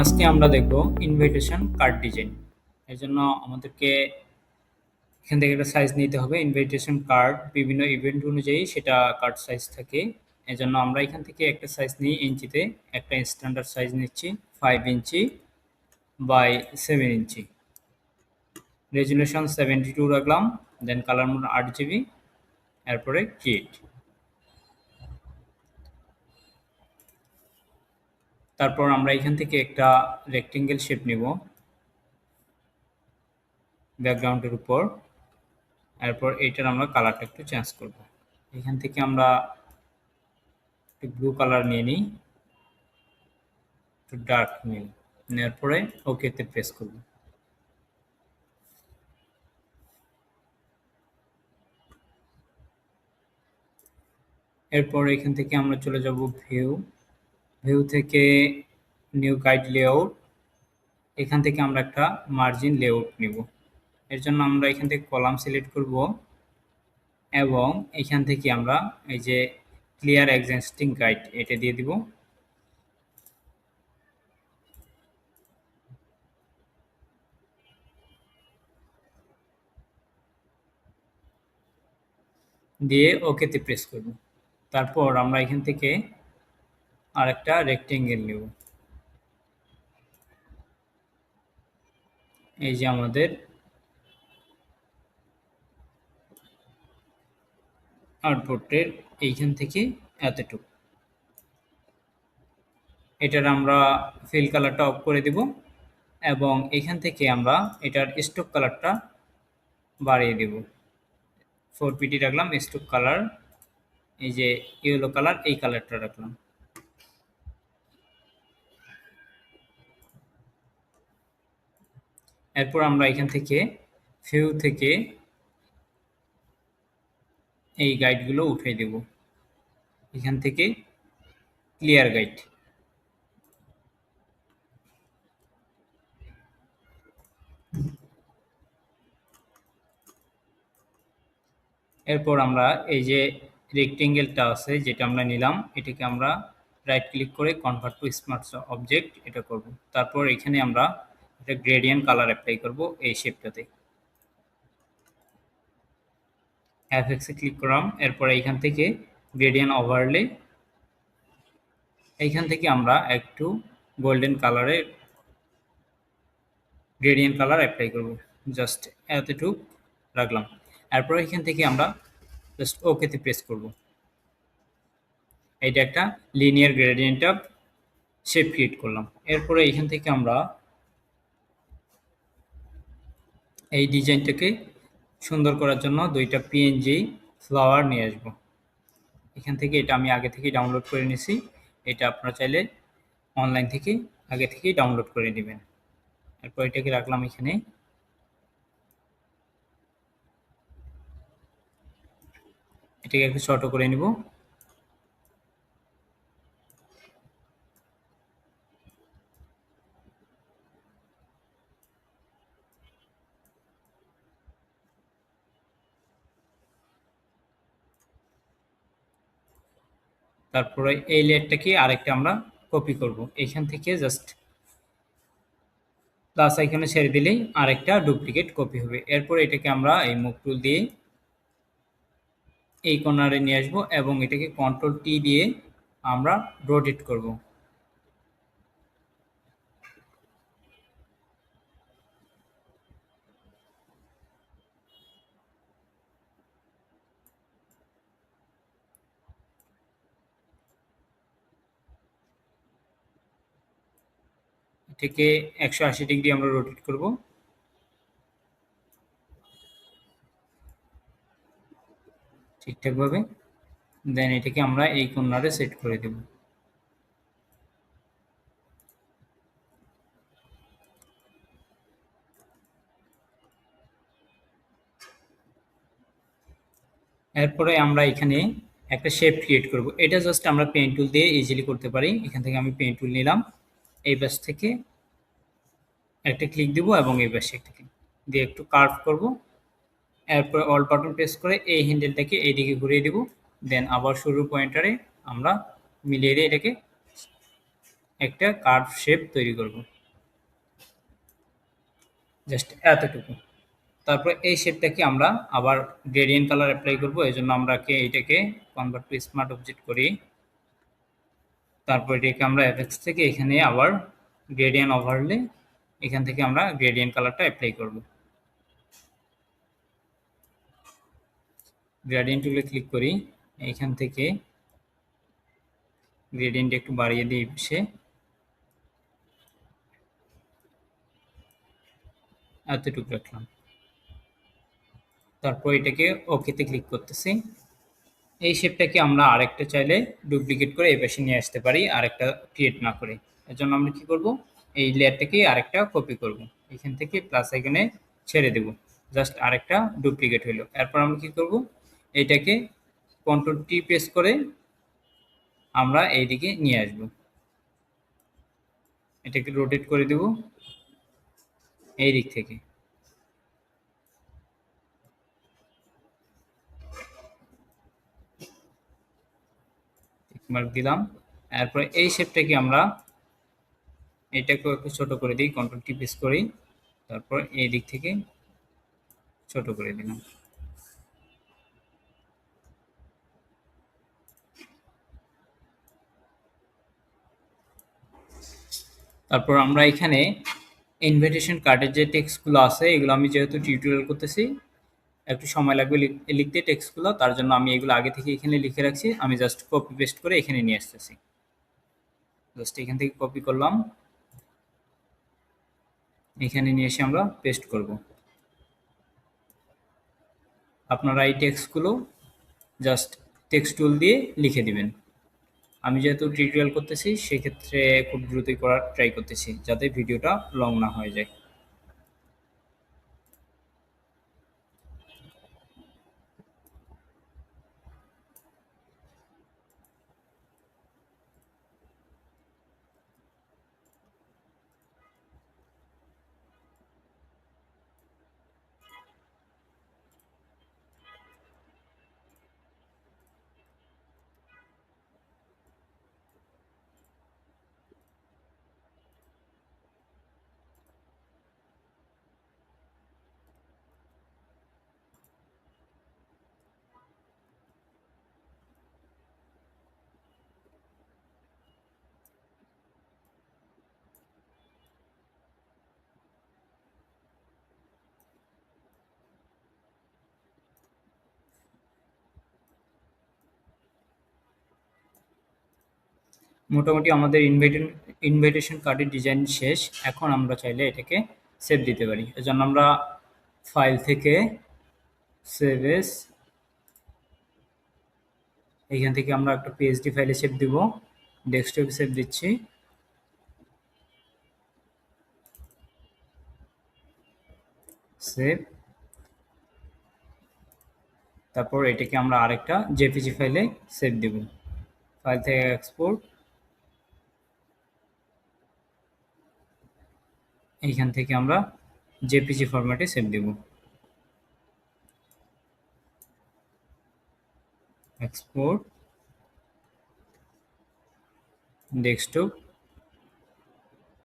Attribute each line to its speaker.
Speaker 1: আজকে আমরা দেখব ইনভাইটেশন কার্ড ডিজাইন। এর জন্য আমাদেরকে এখান থেকে একটা সাইজ নিতে হবে। ইনভাইটেশন কার্ড বিভিন্ন ইভেন্ট অনুযায়ী সেটা কার্ড সাইজ থাকে। এজন্য আমরা এখান থেকে একটা সাইজ নিই ইঞ্চিতে। একটা স্ট্যান্ডার্ড সাইজ নিচ্ছি 5 ইঞ্চি বাই 7 ইঞ্চি। রেজুলেশন 72 রাখলাম, দেন কালার মোড 8 জিবি, এরপরে ক্রিয়েট। তারপর আমরা এখান থেকে একটা রেক্টেঙ্গেল শেপ নিব ব্যাকগ্রাউন্ডের উপর। এরপর এইটার আমরা কালারটা একটু চেঞ্জ করব। এখান থেকে আমরা একটু ব্লু কালার নিয়ে নিই, একটু ডার্ক নীল। নেওয়ার পরে ওকেতে প্রেস করব। এরপর এখান থেকে আমরা চলে যাব ভিউ থেকে নিউ গাইড লেআউট। এখান থেকে আমরা একটা মার্জিন লেআউট নিব। এর জন্য আমরা এখান থেকে কলাম সিলেক্ট করব এবং এখান থেকে আমরা এই যে ক্লিয়ার এক্সিস্টিং গাইড এটা দিয়ে দিব। দিয়ে ওকেতে প্রেস করব। তারপর আমরা এখান থেকে আরেকটা রেক্টেঙ্গেল নেব। এই যে আমাদের আউটপুটের এইখান থেকে এতটুকু। এটার আমরা ফিল কালারটা অফ করে দিব এবং এখান থেকে আমরা এটার স্টোক কালারটা বাড়িয়ে দেব। 4PT রাখলাম, স্টোক কালার এই যে ইয়েলো কালার, এই কালারটা রাখলাম। এরপর আমরা এখান থেকে ভিউ থেকে এই গাইডগুলো উঠিয়ে দেব। এখান থেকে ক্লিয়ার গাইড। এরপর আমরা এই যে রেক্টেঙ্গেলটা আছে যেটা আমরা নিলাম, এটাকে আমরা রাইট ক্লিক করে কনভার্ট টু স্মার্ট অবজেক্ট এটা করব। তারপর এখানে আমরা একটা গ্রেডিয়েন্ট কালার অ্যাপ্লাই করব এই শেপটাতে। এফএক্সে ক্লিক করলাম। এরপর এইখান থেকে গ্রেডিয়েন্ট ওভারলে, এইখান থেকে আমরা একটু গোল্ডেন কালারের গ্রেডিয়েন্ট কালার অ্যাপ্লাই করব। জাস্ট এতটুকু রাখলাম। এরপর এখান থেকে আমরা জাস্ট ওকেতে প্রেস করব। এটা একটা linear gradient of shape create করলাম। এরপরে এইখান থেকে আমরা এই ডিজাইনটাকে সুন্দর করার জন্য দুইটা পিএনজি ফ্লাওয়ার নিয়ে আসবো। এখান থেকে এটা আমি আগে থেকেই ডাউনলোড করে নিছি। এটা আপনারা চাইলে অনলাইন থেকে আগে থেকেই ডাউনলোড করে নেবেন। এরপর এটাকে রাখলাম এখানে। এটাকে একটু ছোট করে নিব। তারপরে এই লেয়ারটাকে আরেকটা আমরা কপি করব। এখান থেকে জাস্ট প্লাস আইকনে ছেড়ে দিলেই আরেকটা ডুপ্লিকেট কপি হবে। এরপর এটাকে আমরা এই মুভ টুল দিয়ে এই কর্নারে নিয়ে আসবো এবং এটাকে কন্ট্রোল টি দিয়ে আমরা রোটেট করব। এটাকে 180 ডিগ্রি আমরা রোটেট করব। ঠিকঠাকভাবে দেন এটাকে আমরা এই কর্নারে সেট করে দেব। এরপরে আমরা এখানে একটা শেপ ক্রিয়েট করব। এটা জাস্ট আমরা পেন টুল দিয়ে ইজিলি করতে পারি। এখান থেকে আমি পেন টুল নিলাম, এই পাশ থেকে একটা ক্লিক দিব এবং এই পাশে একটা ক্লিক দিয়ে একটু কার্ভ করব। এরপরে অল বাটন প্রেস করে এই হ্যান্ডেলটাকে এইদিকে ঘুরিয়ে দিব। দেন আবার শুরুর পয়েন্টারে আমরা মিলিয়ে দিয়ে এটাকে একটা কার্ভ শেপ তৈরি করব, জাস্ট এতটুকু। তারপর এই শেপটাকে আমরা আবার গ্রেডিয়েন্ট কালার অ্যাপ্লাই করব, এই জন্য আমরা এইটাকে কনভার্ট টু স্মার্ট অবজেক্ট করি। তারপর এটাকে আমরা এফেক্টস থেকে এখানে আবার গ্রেডিয়েন্ট ওভারলে, এখান থেকে আমরা গ্রেডিয়েন্ট কালারটা অ্যাপ্লাই করব। গ্রেডিয়েন্ট টুলে ক্লিক করি, এইখান থেকে গ্রেডিয়েন্ট একটু বাড়িয়ে দিই, সে এতটুকু রাখলাম। তারপর এটাকে ওকেতে ক্লিক করতেছি। এই শেপটাকে আমরা আরেকটা চাইলে ডুপ্লিকেট করে এই পাশে নিয়ে আসতে পারি, আরেকটা ক্রিয়েট না করে। এর জন্য আমরা কি করব, এই লেয়ারটাকে আরেকটা কপি করব, এখান থেকে প্লাস আইকনে ছেড়ে দেব, জাস্ট আরেকটা ডুপ্লিকেট হলো। এরপর আমরা কি করব, এইটাকে কন্ট্রোল টি প্রেস করে আমরা এইদিকে নিয়ে আসব, এটাকে রোটেট করে দেব এই দিক থেকে। মার্ক দিলাম। এরপরে এই শেপটাকে আমরা এটাকেও একটু ছোট করে দিই, কন্ট্রোল টি প্রেস করি, তারপর এই দিক থেকে ছোট করে দিলাম। তারপর আমরা এখানে ইনভিটেশন কার্ডের যে টেক্সটগুলো আছে, এগুলো আমি যেহেতু টিউটোরিয়াল করতেছি, একটু সময় লাগবে লিখতে টেক্সটগুলো, তার জন্য আমি এগুলো আগে থেকে এখানে লিখে রাখছি। আমি জাস্ট কপি পেস্ট করে এখানে নিয়ে আসতেছি। জাস্ট এখান থেকে কপি করলাম, এখানে নিয়ে এসে আমরা পেস্ট করব। আপনারা এই টেক্সটগুলো জাস্ট টেক্সট টুল দিয়ে লিখে দিবেন। আমি যেহেতু টিউটোরিয়াল করতেছি, সেক্ষেত্রে খুব দ্রুতই করার ট্রাই করতেছি, যাতে ভিডিওটা লং না হয়ে যায়। মোটামুটি আমাদের ইনভাইটেশন কার্ডের ডিজাইন শেষ। এখন আমরা চাইলে এটাকে সেভ দিতে পারি। এজন্য আমরা ফাইল থেকে সেভ এস, এইখান থেকে আমরা একটা পিএসডি ফাইলে সেভ দিব, ডেস্কটপে সেভ দিচ্ছি। সেভ। তারপর এটাকে আমরা আরেকটা জেপিজি ফাইলে সেভ দিব, ফাইল থেকে এক্সপোর্ট, এইখান থেকে আমরা জেপিজি ফরম্যাটে সেভ দেব, এক্সপোর্ট, ডেস্কটপ,